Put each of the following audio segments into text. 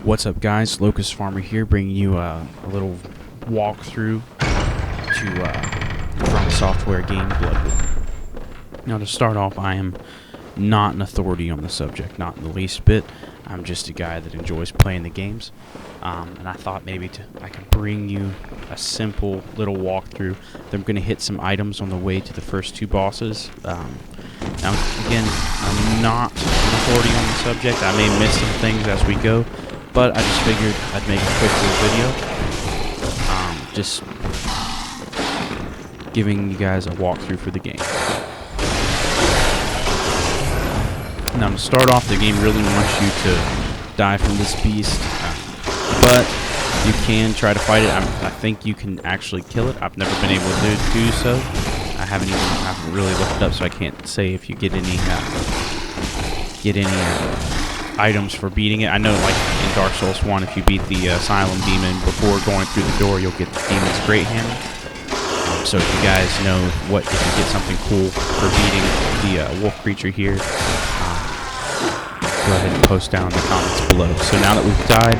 What's up, guys? Locust Farmer here, bringing you a little walkthrough to From Software game Bloodborne. Now, to start off, I am not an authority on the subject, not in the least bit. I'm just a guy that enjoys playing the games, and I thought maybe I could bring you a simple little walkthrough. I'm going to hit some items on the way to the first two bosses. Now, again, I'm not an authority on the subject. I may miss some things as we go, but I just figured I'd make a quick little video, just giving you guys a walkthrough for the game. Now, to start off, the game really wants you to die from this beast, but you can try to fight it. I think you can actually kill it. I've never been able to do so. I haven't really looked it up, so I can't say if you get any items for beating it. I know, like in Dark Souls 1, if you beat the Asylum Demon before going through the door, you'll get the Demon's Great Hammer. So if you guys know if you get something cool for beating the wolf creature here, go ahead and post down in the comments below. So now that we've died,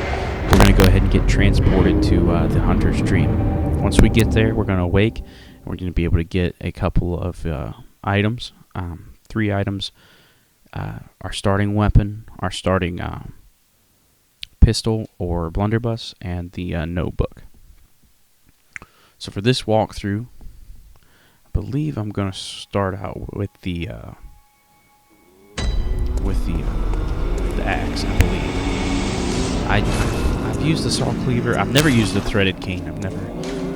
we're going to go ahead and get transported to the Hunter's Dream. Once we get there, we're going to awake, and we're going to be able to get a couple of items, 3 items. Our starting weapon, our starting pistol or blunderbuss, and the notebook. So for this walkthrough, I believe I'm going to start out with the axe. I believe I've used the saw cleaver. I've never used the threaded cane. I've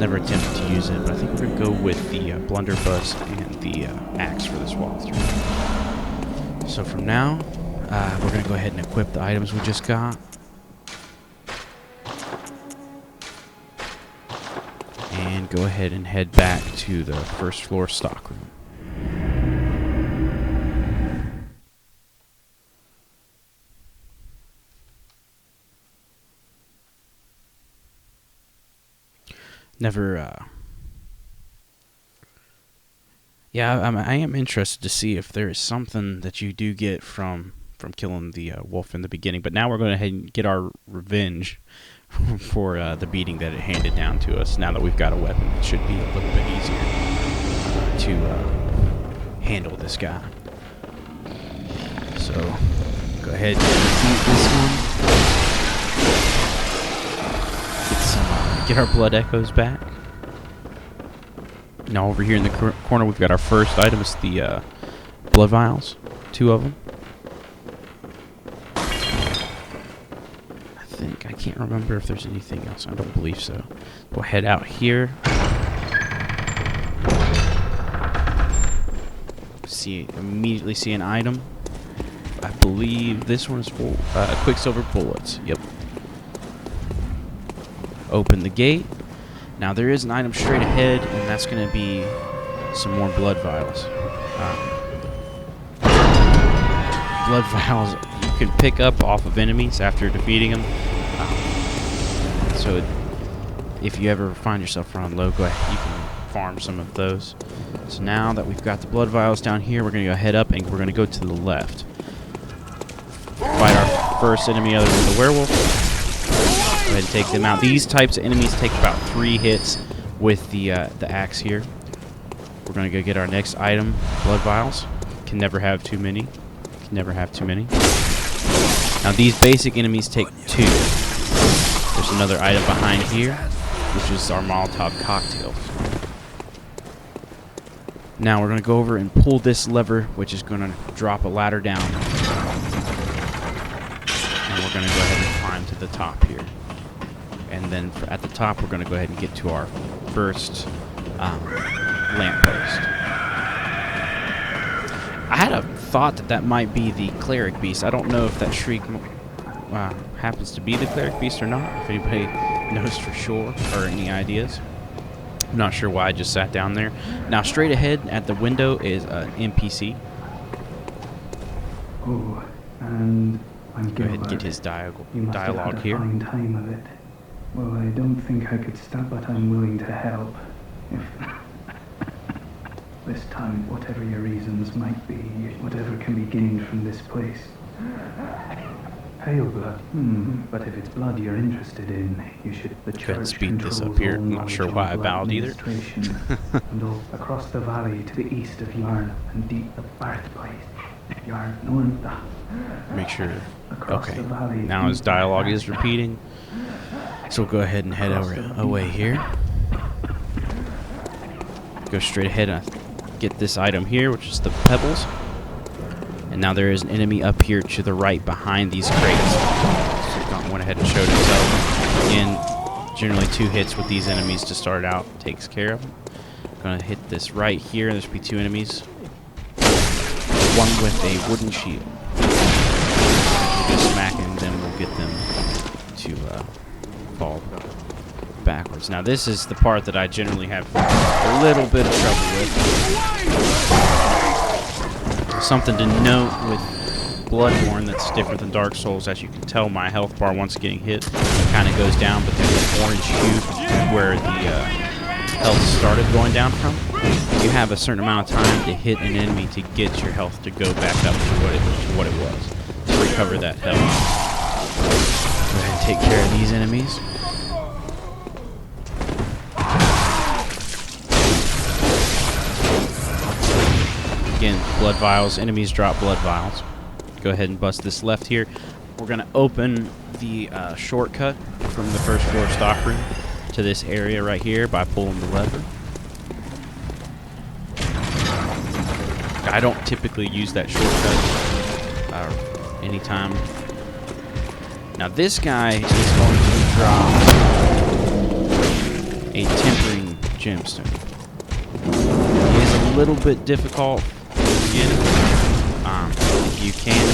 never attempted to use it, but I think we're going to go with the blunderbuss and the axe for this walkthrough. So from now, we're going to go ahead and equip the items we just got. And go ahead and head back to the first floor stockroom. I am interested to see if there is something that you do get from killing the wolf in the beginning. But now we're going to head and get our revenge for the beating that it handed down to us. Now that we've got a weapon, it should be a little bit easier to handle this guy. So go ahead and defeat this one. Get our blood echoes back. Now over here in the corner, we've got our first item. It's the blood vials, 2 of them. I can't remember if there's anything else. I don't believe so. We'll head out here. Immediately see an item. I believe this one is for Quicksilver bullets. Yep. Open the gate. Now there is an item straight ahead, and that's going to be some more blood vials. Blood vials you can pick up off of enemies after defeating them. So if you ever find yourself running low, go ahead, you can farm some of those. So now that we've got the blood vials down here, we're going to go head up, and we're going to go to the left. Fight our first enemy other than the werewolf. Go ahead and take them out. These types of enemies take about 3 hits with the axe here. We're going to go get our next item, blood vials. Can never have too many. Can never have too many. Now these basic enemies take 2. There's another item behind here, which is our Molotov cocktails. Now we're going to go over and pull this lever, which is going to drop a ladder down. And we're going to go ahead and climb to the top here. And then at the top, we're going to go ahead and get to our first lamppost. I had a thought that might be the cleric beast. I don't know if that shriek happens to be the cleric beast or not. If anybody knows for sure or any ideas. I'm not sure why I just sat down there. Now straight ahead at the window is an NPC. Oh, and I'm go ahead and get his dialogue here. Fine time of it. Well, I don't think I could stop, but I'm willing to help. If this time, whatever your reasons might be, whatever can be gained from this place. Pale blood. But if it's blood you're interested in, you should. The Couldn't church speed this up controls here. all I'm not sure knowledge why on I blood bowed either. administration. And all across the valley to the east of Yarn and deep the birthplace. Yarn, Norntha. Make sure. Across Okay. the valley. Now his dialogue is repeating. So we'll go ahead and head away here. Go straight ahead and get this item here, which is the pebbles. And now there is an enemy up here to the right behind these crates. So went ahead and showed himself. Again, generally 2 hits with these enemies to start out takes care of them. Gonna hit this right here. There should be 2 enemies. One with a wooden shield. Just smacking them will get them to fall backwards. Now this is the part that I generally have a little bit of trouble with. Something to note with Bloodborne that's different than Dark Souls, as you can tell, my health bar once getting hit kind of goes down, but there's an orange hue where the health started going down from. You have a certain amount of time to hit an enemy to get your health to go back up to what it was, to recover that health. Go ahead and take care of these enemies. Again, blood vials. Enemies drop blood vials. Go ahead and bust this left here. We're going to open the shortcut from the first floor stockroom to this area right here by pulling the lever. I don't typically use that shortcut anytime. Now this guy is going to drop a tempering gemstone. He is a little bit difficult to get. If you can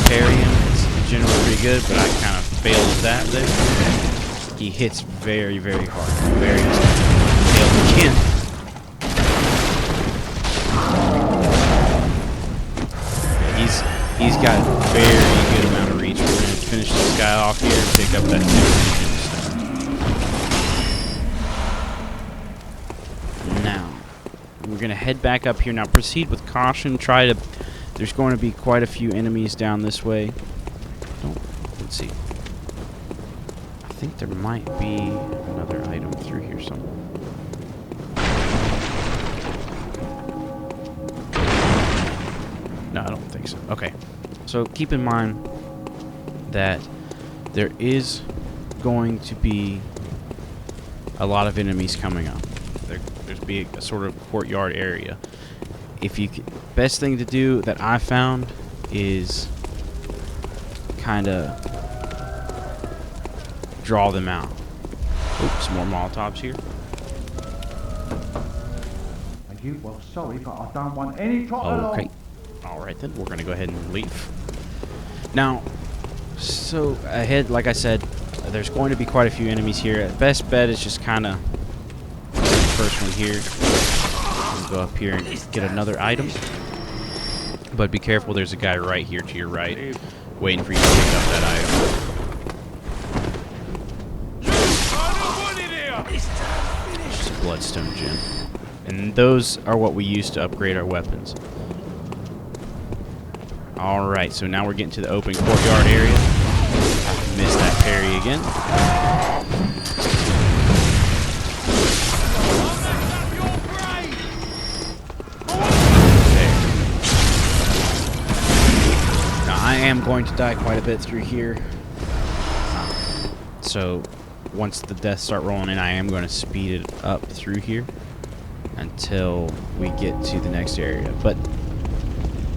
parry him, it's generally pretty good, but I kind of failed at that there. He hits very, very hard. Very hard. Failed again. He's got a very good amount of reach. We're going to finish this guy off here and pick up that tempering gemstone. Now, we're going to head back up here. Now, proceed with caution. There's going to be quite a few enemies down this way. Let's see. I think there might be another item through here somewhere. No, I don't think so. Okay. So keep in mind that there is going to be a lot of enemies coming up. There's be a sort of courtyard area. Best thing to do that I found is kind of draw them out. Oops, more Molotovs here. Thank you. Well, sorry, but I don't want any trouble. Okay. Alright then, we're going to go ahead and leave. Now, so ahead, like I said, there's going to be quite a few enemies here. Best bet is just kind of the first one here. We'll go up here and get another item. But be careful, there's a guy right here to your right, waiting for you to pick up that item. Just a bloodstone gem. And those are what we use to upgrade our weapons. Alright, so now we're getting to the open courtyard area. I missed that parry again. There. Now I am going to die quite a bit through here. So once the deaths start rolling in, I am going to speed it up through here until we get to the next area. But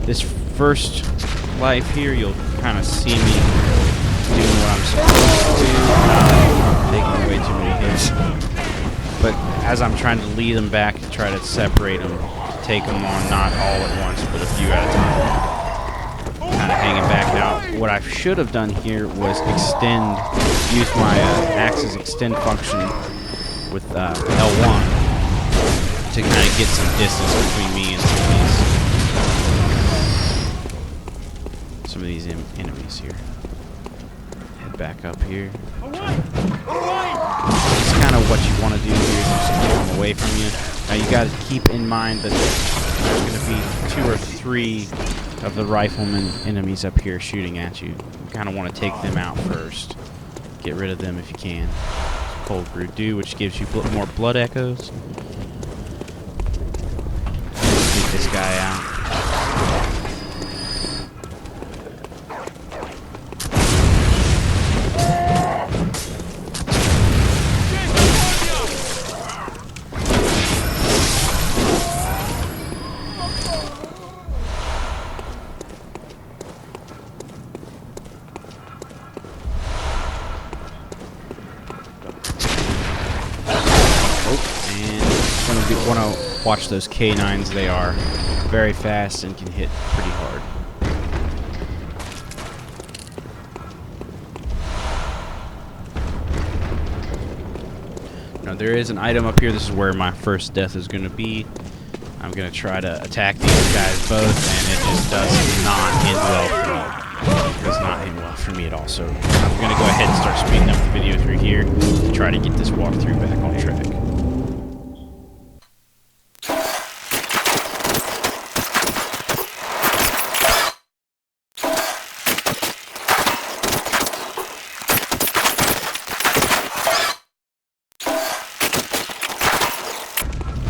this first life here, you'll kind of see me doing what I'm supposed to do, taking way too many hits. But as I'm trying to lead them back to try to separate them, take them on not all at once, but a few at a time, kind of hanging back. Now, what I should have done here was use my axe's extend function with L1 to kind of get some distance between me and some of these enemies here. Head back up here. It's kind of what you want to do here, just keep them away from you. Now you got to keep in mind that there's going to be 2 or 3 of the rifleman enemies up here shooting at you. kind of want to take them out first. Get rid of them if you can. Cold Brew Dew, which gives you more blood echoes. Take this guy out. Want to watch those K9s. They are very fast and can hit pretty hard. Now there is an item up here. This is where my first death is going to be. I'm going to try to attack these guys both, and it just does not end well for me. It does not end well for me at all. So I'm going to go ahead and start speeding up the video through here to try to get this walkthrough back on track.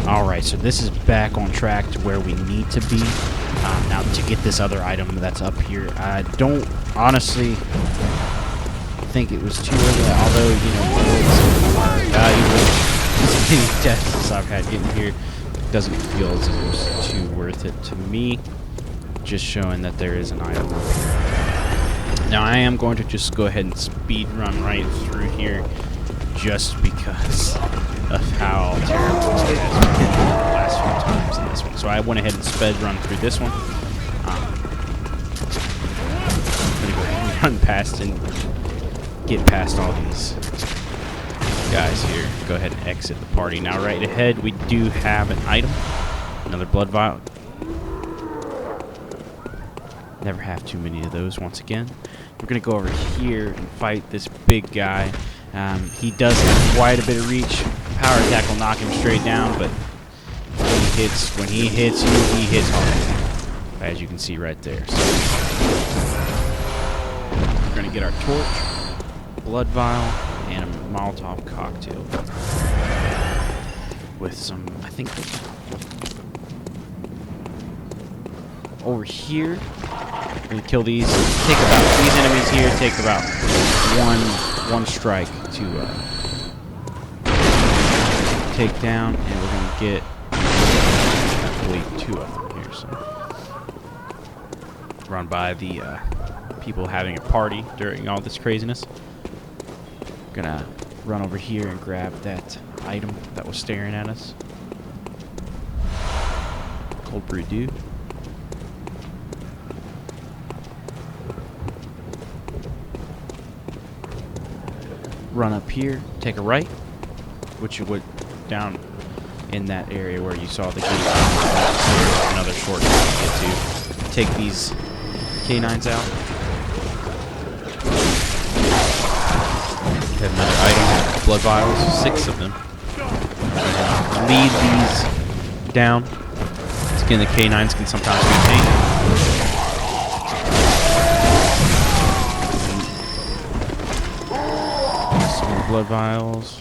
Alright, so this is back on track to where we need to be. Now, to get this other item that's up here, I don't honestly think it was too early, although, you know, are valuable. Any tests I've had getting here doesn't feel as if it was too worth it to me. Just showing that there is an item up here. Now, I am going to just go ahead and speed run right through here just because of how terrible it has been the last few times in this one. So I went ahead and sped run through this one. I'm going to go ahead and run past and get past all these guys here. Go ahead and exit the party. Now right ahead we do have an item. Another blood vial. Never have too many of those once again. We're going to go over here and fight this big guy. He does have quite a bit of reach. Power attack will knock him straight down, but when he hits you, he hits hard, as you can see right there. So we're gonna get our torch, blood vial, and a Molotov cocktail with some, I think, over here. We're gonna kill these. Take about these enemies here. Take about one strike to take down, and we're gonna get, I believe, 2 of them here. So run by the people having a party during all this craziness. Gonna run over here and grab that item that was staring at us. Cold Brew Dew. Run up here, take a right, which you would down in that area where you saw the gate. Another shortcut to get to. Take these K9s out. Have another item, blood vials, 6 of them. Lead these down. Again, the K9s can sometimes be a pain. Blood vials.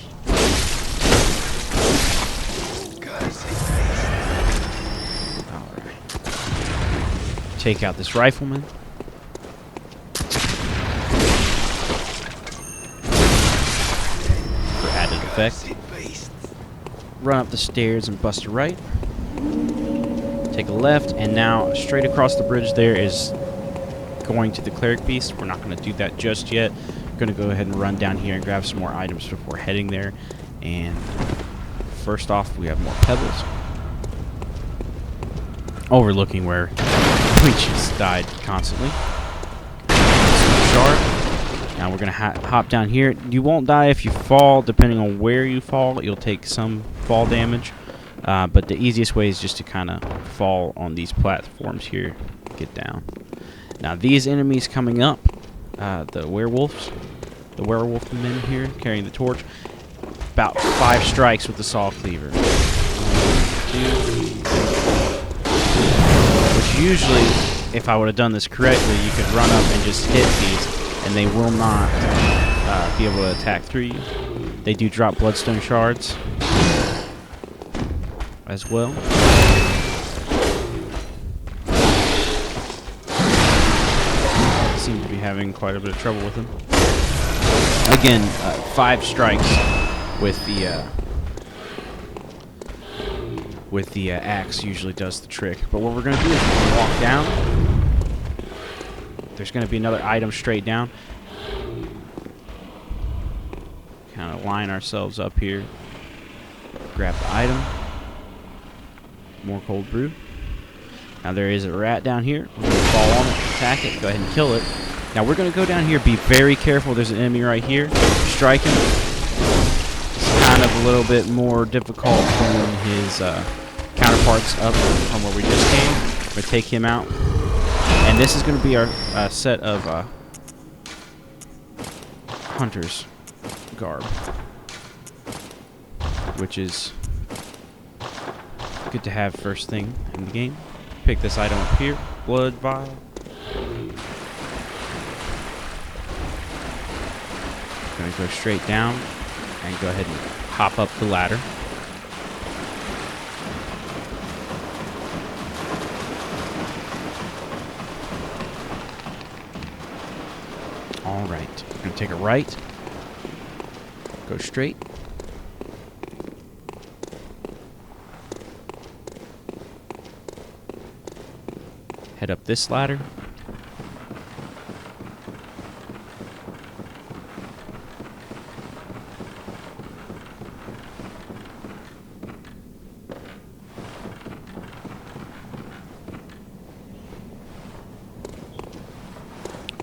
Alright. Take out this rifleman. For added effect. Run up the stairs and bust a right. Take a left, and now straight across the bridge there is going to the cleric beast. We're not going to do that just yet. Going to go ahead and run down here and grab some more items before heading there. And first off, we have more pebbles, overlooking where we just died constantly. Shard. Now we're going to hop down here. You won't die if you fall. Depending on where you fall, you'll take some fall damage, but the easiest way is just to kind of fall on these platforms here. Get down. Now these enemies coming up, the werewolves, the werewolf men here carrying the torch, about 5 strikes with the saw cleaver. 1, 2, which usually, if I would have done this correctly, you could run up and just hit these and they will not be able to attack through you. They do drop bloodstone shards as well. Seem to be having quite a bit of trouble with them. Again, 5 strikes with the axe usually does the trick. But what we're going to do is we're going to walk down. There's going to be another item straight down. Kind of line ourselves up here. Grab the item. More cold brew. Now there is a rat down here. We're going to fall on it, attack it, go ahead and kill it. Now we're going to go down here, be very careful. There's an enemy right here. Strike him. It's kind of a little bit more difficult than his counterparts up from where we just came. We're going to take him out. And this is going to be our set of hunter's garb, which is good to have first thing in the game. Pick this item up here. Blood vial. Going to go straight down and go ahead and hop up the ladder. Alright, we're going to take a right. Go straight. Head up this ladder.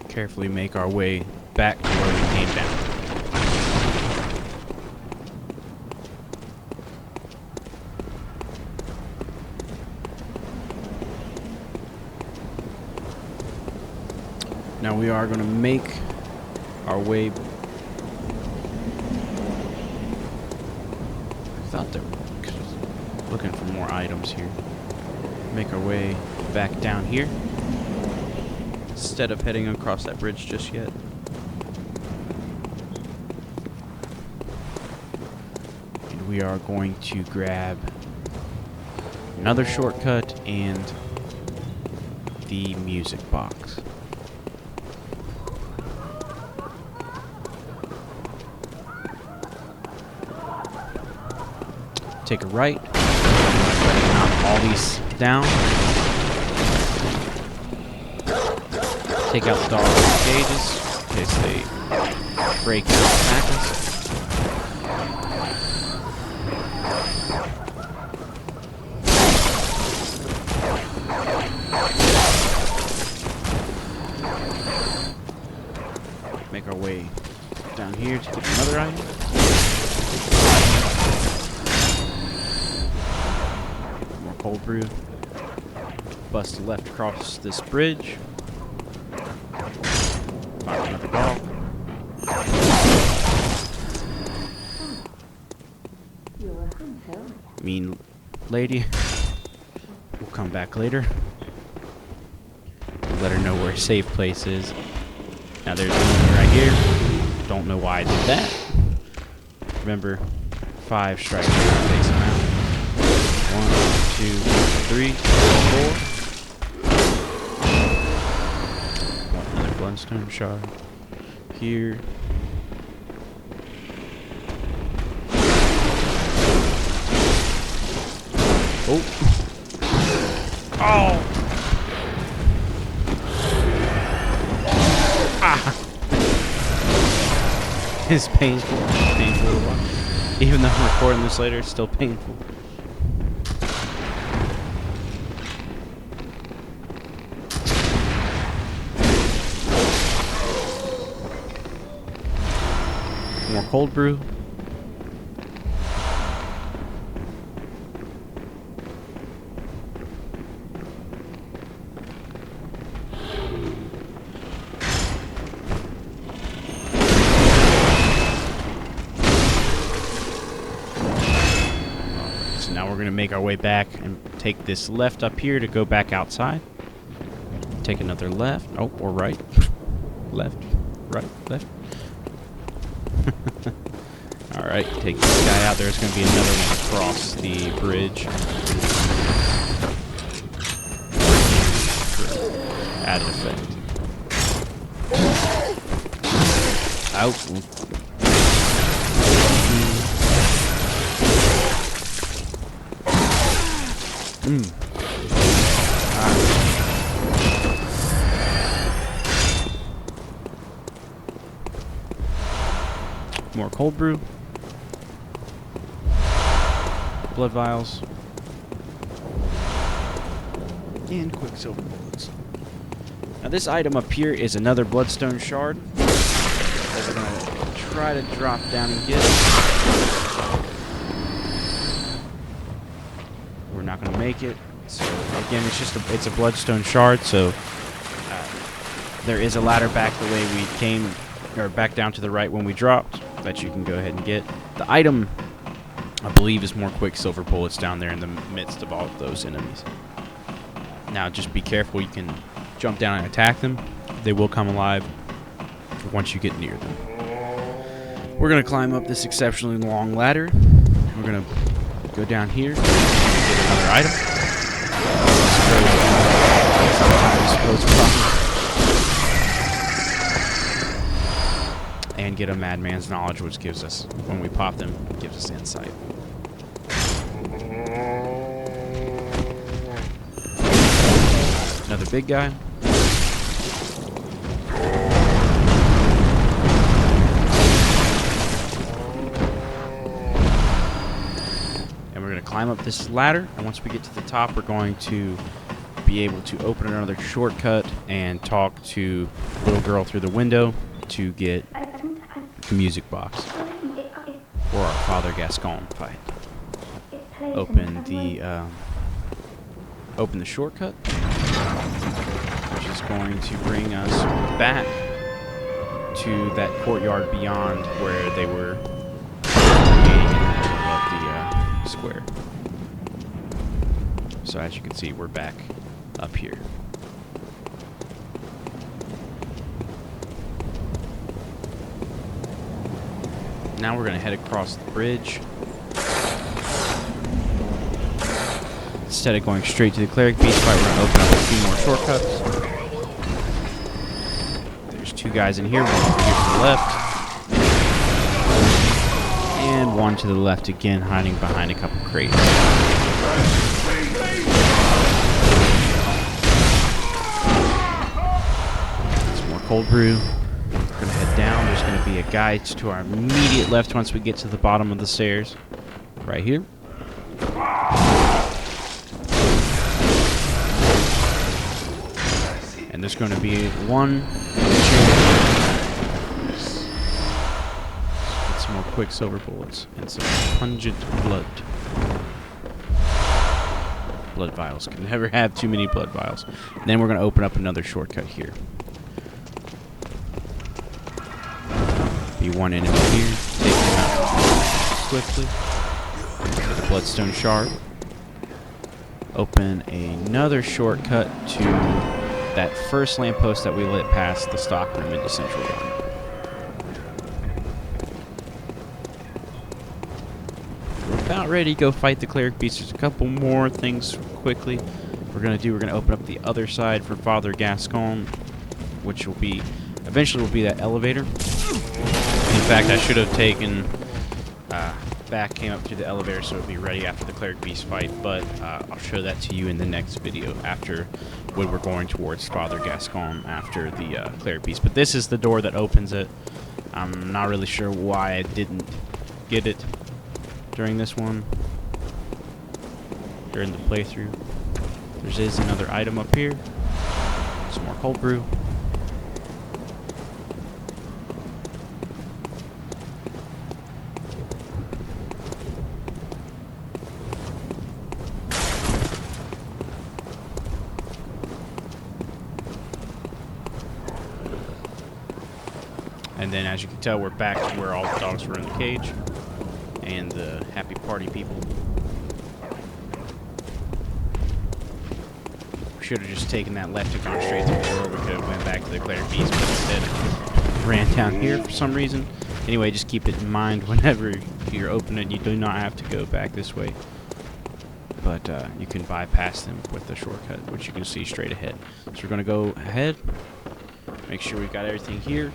Carefully make our way back to where we came down. Now we are going to make our way. I thought they were looking for more items here. Make our way back down here instead of heading across that bridge just yet. And we are going to grab another shortcut and the music box. Take a right, knock all these down, take out the dog cages in case they break out and attack us. Make our way down here to get another item. Cold brew. Bust left across this bridge. Find another dog. Mean lady. We'll come back later. Let her know where a safe place is. Now there's one right here. Don't know why I did that. Remember, 5 strikes takes him out. 1, 2, 3, 4. Want another bloodstone shard here. Oh! Oh! Ah! It's painful. It's painful to watch. Even though I'm recording this later, it's still painful. More cold brew. So now we're going to make our way back and take this left up here to go back outside. Take another left. Oh, or right. Left. Right, left. Alright, take this guy out. There's going to be another one across the bridge. Added effect. Out. More cold brew. Blood vials. And quicksilver bullets. Now this item up here is another bloodstone shard that we're going to try to drop down and get. We're not going to make it. So again, it's a bloodstone shard, so there is a ladder back the way we came, or back down to the right when we dropped, that you can go ahead and get. The item, I believe, is more quicksilver bullets down there in the midst of all of those enemies. Now just be careful, you can jump down and attack them. They will come alive once you get near them. We're going to climb up this exceptionally long ladder. We're going to go down here and get another item. And get a madman's knowledge, which gives us, when we pop them, gives us insight. Another big guy. And we're going to climb up this ladder, and once we get to the top, we're going to be able to open another shortcut and talk to the little girl through the window to get the music box for our Father Gascon fight. Open the shortcut, which is going to bring us back to that courtyard beyond where they were meeting in the middle of the square. So as you can see, we're back up here. Now we're going to head across the bridge. Instead of going straight to the cleric beast fight, we're going to open up a few more shortcuts. There's two guys in here, one over here to the left. And one to the left again, hiding behind a couple crates. Some more cold brew. We're going to head down. There's going to be a guy to our immediate left once we get to the bottom of the stairs. Right here. And there's going to be one. Get some more quicksilver bullets and some pungent blood. Blood vials. Can never have too many blood vials. And then we're going to open up another shortcut here. Be one enemy here. Take him out swiftly. Get a bloodstone shard. Open another shortcut to that first lamppost that we lit past the stockroom into Central Yarn. We're about ready to go fight the cleric beast. There's a couple more things quickly we're going to open up the other side for Father Gascon, which will be, eventually will be that elevator. In fact, I should have taken came up to the elevator so it would be ready after the cleric beast fight, but I'll show that to you in the next video after when we're going towards Father Gascon after the cleric beast. But this is the door that opens it. I'm not really sure why I didn't get it during this one, during the playthrough. There is another item up here. Some more cold brew. And then, as you can tell, we're back to where all the dogs were in the cage. And the happy party people. We should have just taken that left and gone straight through the door. We could have went back to the cleric beast, but instead ran down here for some reason. Anyway, just keep it in mind whenever you're opening it, you do not have to go back this way. But you can bypass them with the shortcut, which you can see straight ahead. So we're going to go ahead, make sure we've got everything here,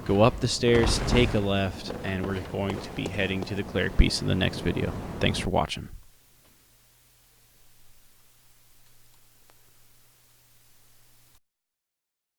go up the stairs, take a left, and we're going to be heading to the cleric beast in the next video. Thanks for watching.